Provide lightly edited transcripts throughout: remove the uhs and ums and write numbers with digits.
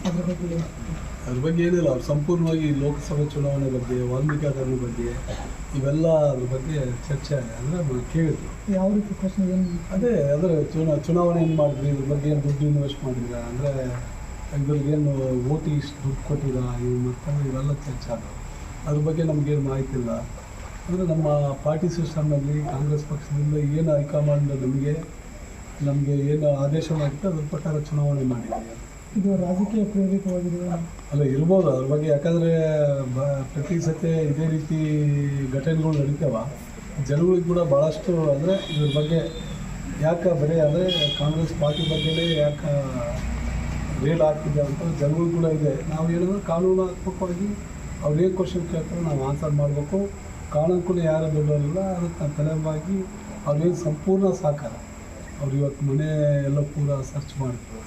ಅದ್ರ ಬಗ್ಗೆ ಏನಿಲ್ಲ, ಅವ್ರು ಸಂಪೂರ್ಣವಾಗಿ ಲೋಕಸಭೆ ಚುನಾವಣೆ ಬಗ್ಗೆ, ವಾಲ್ಮೀಕಿ ಧರ್ಮ ಬಗ್ಗೆ ಇವೆಲ್ಲ ಅದ್ರ ಬಗ್ಗೆ ಚರ್ಚೆ ಅಂದರೆ ಕೇಳಿದ್ರು. ಯಾವ ರೀತಿ ಪ್ರಶ್ನೆ ಏನು? ಅದರ ಚುನಾವಣೆ ಏನು ಮಾಡಿದ್ರಿ, ಇದ್ರ ಬಗ್ಗೆ ಏನು ದುಡ್ಡು ಇನ್ವೆಸ್ಟ್ ಮಾಡಿದ್ರ, ಅಂದರೆ ಇದ್ರಿಗೇನು ಓಟಿಗೆ ಇಷ್ಟು ದುಡ್ಡು ಕೊಟ್ಟಿರ ಇವು ಮತ್ತು ಇವೆಲ್ಲ ಚರ್ಚೆ ಆದವು. ಅದ್ರ ಬಗ್ಗೆ ನಮಗೇನು ಮಾಹಿತಿ ಇಲ್ಲ. ಅಂದರೆ ನಮ್ಮ ಪಾರ್ಟಿ ಸಿಸ್ಟಮ್ನಲ್ಲಿ ಕಾಂಗ್ರೆಸ್ ಪಕ್ಷದಿಂದ ಏನು ಹೈಕಮಾಂಡ್ ನಮಗೆ ಏನು ಆದೇಶ ಮಾಡಿತ್ತು ಅದ್ರ ಪ್ರಕಾರ ಚುನಾವಣೆ ಮಾಡಿದ್ದೀವಿ. ಇದು ರಾಜಕೀಯ ಪ್ರೇರಿತವಾಗಿದೆ ಅಲ್ಲ, ಇರ್ಬೋದು ಅದ್ರ ಬಗ್ಗೆ. ಯಾಕಂದರೆ ಪ್ರತಿ ಸತಿ ಇದೇ ರೀತಿ ಘಟನೆಗಳು ನಡೀತಾವ. ಜನಗಳಿಗೆ ಕೂಡ ಭಾಳಷ್ಟು ಅಂದರೆ ಇದ್ರ ಬಗ್ಗೆ ಯಾಕೆ ಬರೀ ಅಂದರೆ ಕಾಂಗ್ರೆಸ್ ಪಾರ್ಟಿ ಬಗ್ಗೆನೇ ಯಾಕೆ ರೇಲ್ ಆಗ್ತಿದೆ ಅಂತ ಜನಗಳು ಕೂಡ ಇದೆ. ನಾವು ಏನಾದರೂ ಕಾನೂನಾತ್ಮಕವಾಗಿ ಅವ್ರೇನು ಕ್ವಶನ್ ಕೇಳ್ತಾರೆ ನಾವು ಆನ್ಸರ್ ಮಾಡಬೇಕು. ಕಾನೂನು ಯಾರು ದೊಡ್ಡವರಿಲ್ಲ, ಅದಕ್ಕೆ ನಾವು ತಲೆಬಾಗಿ ಅವ್ರೇನು ಸಂಪೂರ್ಣ ಸಹಕಾರ. ಅವ್ರು ಇವತ್ತು ಮನೆ ಎಲ್ಲ ಪೂರ ಸರ್ಚ್ ಮಾಡ್ತಾರೆ.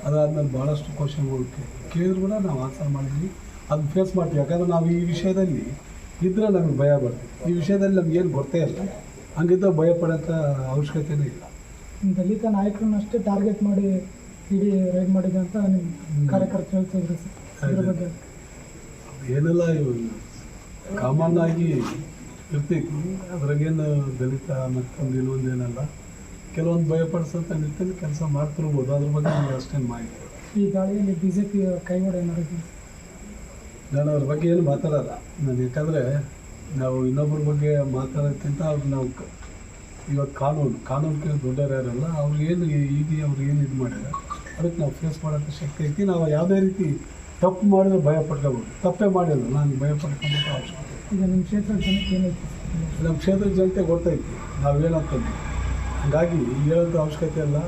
ಅದಾದಮೇಲೆ ಭಾಳಷ್ಟು ಕ್ವಶನ್ಗಳು ಕೇಳಿದ್ರು ಕೂಡ ನಾವು ಆನ್ಸರ್ ಮಾಡಿದ್ವಿ. ಅದನ್ನ ಫೇಸ್ ಮಾಡ್ತೀವಿ. ಯಾಕಂದರೆ ನಾವು ಈ ವಿಷಯದಲ್ಲಿ ಇದ್ದರೆ ನಮಗೆ ಭಯ ಬರ್ತದೆ. ಈ ವಿಷಯದಲ್ಲಿ ನಮಗೇನು ಗೊತ್ತೇ ಇಲ್ಲ. ಹಂಗಿದ್ದರೆ ಭಯ ಪಡೋಂಥ ಅವಶ್ಯಕತೆಯೇ ಇಲ್ಲ. ದಲಿತ ನಾಯಕರನ್ನಷ್ಟೇ ಟಾರ್ಗೆಟ್ ಮಾಡಿ ಇಡೀ ರೈಡ್ ಮಾಡಿದೆ ಅಂತ ನಿಮ್ಮ ಕಾರ್ಯಕರ್ತರು ಹೇಳ್ತಿದ್ರು ಸರ್. ಇದ್ರ ಬಗ್ಗೆ ಏನೆಲ್ಲ ಇವು ಕಾಮನ್ ಆಗಿ ಇರ್ತೈತಿ. ಅದ್ರಾಗೇನು ದಲಿತ ಮತ್ತೊಂದು ಇನ್ನೊಂದೇನಲ್ಲ. ಕೆಲವೊಂದು ಭಯಪಡಿಸೋಂಥ ನಿಟ್ಟಿನಲ್ಲಿ ಕೆಲಸ ಮಾಡ್ತಿರ್ಬೋದು. ಅದ್ರ ಬಗ್ಗೆ ನಮಗೆ ಅಷ್ಟೇನು ಮಾಹಿತಿ. ಈ ದಾಳಿಯಲ್ಲಿ BJP ಕೈವಾಡ ಏನಾದ್ರು? ನಾನು ಅದ್ರ ಬಗ್ಗೆ ಏನು ಮಾತಾಡೋಲ್ಲ ನಾನು. ಯಾಕಂದರೆ ನಾವು ಇನ್ನೊಬ್ಬರ ಬಗ್ಗೆ ಮಾತಾಡೋಕ್ಕಿಂತ ಅವ್ರು ನಾವು ಇವತ್ತು ಕಾನೂನು ದೊಡ್ಡವ್ರು ಯಾರಲ್ಲ. ಅವ್ರು ಏನು ಅವ್ರು ಏನು ಇದು ಮಾಡಿದ್ದಾರೆ ಅದಕ್ಕೆ ನಾವು ಫೇಸ್ ಮಾಡೋಂಥ ಶಕ್ತಿ ಐತಿ. ನಾವು ಯಾವುದೇ ರೀತಿ ತಪ್ಪು ಮಾಡಿದ್ರೆ ಭಯ ಪಡ್ಕೋಬೋದು. ತಪ್ಪೇ ಮಾಡಿಲ್ಲ, ನಾನು ಭಯ ಪಡ್ಕೊಂಬ ಅವಶ್ಯಕತೆ. ಈಗ ನಿಮ್ಮ ಕ್ಷೇತ್ರದ ಜನಕ್ಕೆ ಏನೈತಿ? ನಮ್ಮ ಕ್ಷೇತ್ರದ ಜನತೆ ಗೊತ್ತೈತಿ ನಾವೇನಂತಂದು. ಹಾಗಾಗಿ ಹೇಳೋಂಥ ಅವಶ್ಯಕತೆ ಇಲ್ಲ.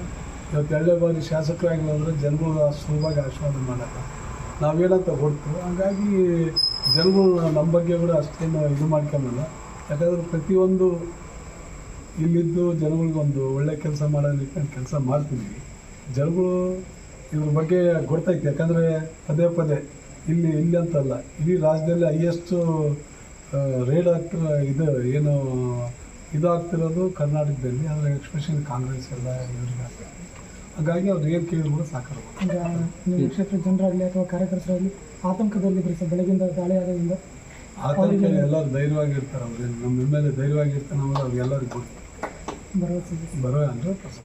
ಇವತ್ತು 2 ಬಾರಿ ಶಾಸಕರಾಗಿಲ್ಲ ಅಂದರೆ ಜನಗಳು ಅಷ್ಟು ಸುಲಭವಾಗಿ ಆಶೀರ್ವಾದ ಮಾಡೋಲ್ಲ. ನಾವೇನಂತ ಗೊತ್ತು. ಹಾಗಾಗಿ ಜನಗಳು ನಮ್ಮ ಬಗ್ಗೆ ಕೂಡ ಅಷ್ಟೇನು ಇದು ಮಾಡ್ಕೊಂಬಲ್ಲ. ಯಾಕಂದರೆ ಪ್ರತಿಯೊಂದು ಇಲ್ಲಿದ್ದು ಜನಗಳಿಗೊಂದು ಒಳ್ಳೆ ಕೆಲಸ ಮಾಡೋ ನಿಟ್ಟಿನಲ್ಲಿ ಕೆಲಸ ಮಾಡ್ತಿದ್ವಿ. ಜನಗಳು ಇದ್ರ ಬಗ್ಗೆ ಗೊತ್ತೈತಿ. ಯಾಕಂದರೆ ಪದೇ ಇಲ್ಲಿ ಅಂತಲ್ಲ, ಇಡೀ ರಾಜ್ಯದಲ್ಲಿ ಹೈಯೆಸ್ಟು ರೇಡ್ ಇದಾಗ್ತಿರೋದು ಕರ್ನಾಟಕದಲ್ಲಿ. ಆದರೆ ಎಕ್ಸ್ಪೆಷಲಿ ಕಾಂಗ್ರೆಸ್ ಎಲ್ಲ ಇವರಿಗೆ ಆಗ್ತದೆ. ಹಾಗಾಗಿ ಅವ್ರು ಏನು ಕೇಳಿದ್ರು ಕೂಡ ಸಾಕಾಗ್ಬೋದು. ಈಗ ನಿಮ್ಮ ಕ್ಷೇತ್ರದ ಜನರಾಗಲಿ ಅಥವಾ ಕಾರ್ಯಕರ್ತರಾಗಲಿ ಆತಂಕದಲ್ಲಿದ್ದರೆ ಸರ್ ಬೆಳಗಿಂದ ದಾಳಿ ಆಗೋದ್ರಿಂದ? ಆತಂಕ ಎಲ್ಲರೂ ಧೈರ್ಯವಾಗಿರ್ತಾರೆ. ಅವ್ರೇನು ನಮ್ಮ ಮೇಲೆ ಧೈರ್ಯವಾಗಿರ್ತಾನೆ ಅನ್ನೋದು ಅವ್ರಿಗೆಲ್ಲರಿಗೂ ಗೊತ್ತು. ಭರವಸೆ 100%.